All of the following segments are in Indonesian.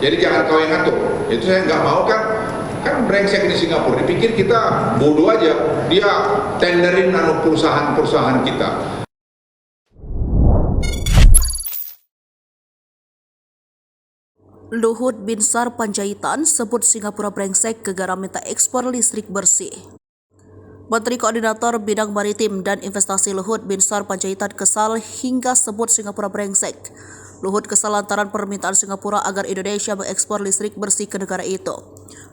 Jadi jangan kau yang ngatur. Itu saya nggak mau kan brengsek di Singapura. Dipikir kita bodoh aja. Dia tenderin perusahaan-perusahaan kita. Luhut Binsar Panjaitan sebut Singapura brengsek gegara minta ekspor listrik bersih. Menteri Koordinator Bidang Maritim dan Investasi Luhut Binsar Panjaitan kesal hingga sebut Singapura brengsek. Luhut kesal lantaran permintaan Singapura agar Indonesia mengekspor listrik bersih ke negara itu.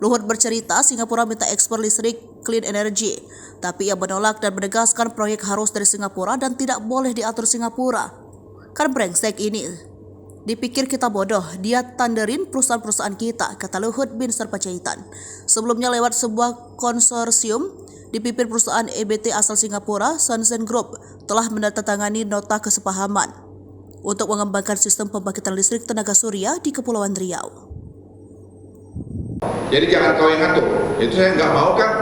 Luhut bercerita Singapura minta ekspor listrik clean energy, tapi ia menolak dan menegaskan proyek harus dari Singapura dan tidak boleh diatur Singapura. Kan brengsek ini. Dipikir kita bodoh, dia tanderin perusahaan-perusahaan kita, kata Luhut Binsar Panjaitan. Sebelumnya lewat sebuah konsorsium dipimpin perusahaan EBT asal Singapura, Sunshine Group, telah menandatangani nota kesepahaman untuk mengembangkan sistem pembangkitan listrik tenaga surya di Kepulauan Riau. Jadi jangan kau yang ngatur. Itu saya nggak mau kan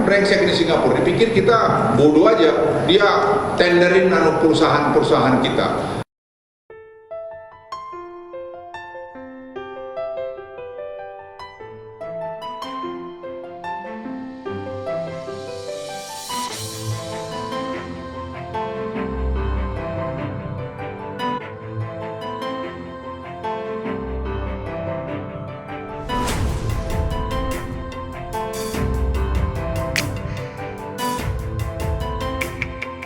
brengsek di Singapura. Dipikir kita bodoh aja. Dia tenderin perusahaan-perusahaan kita.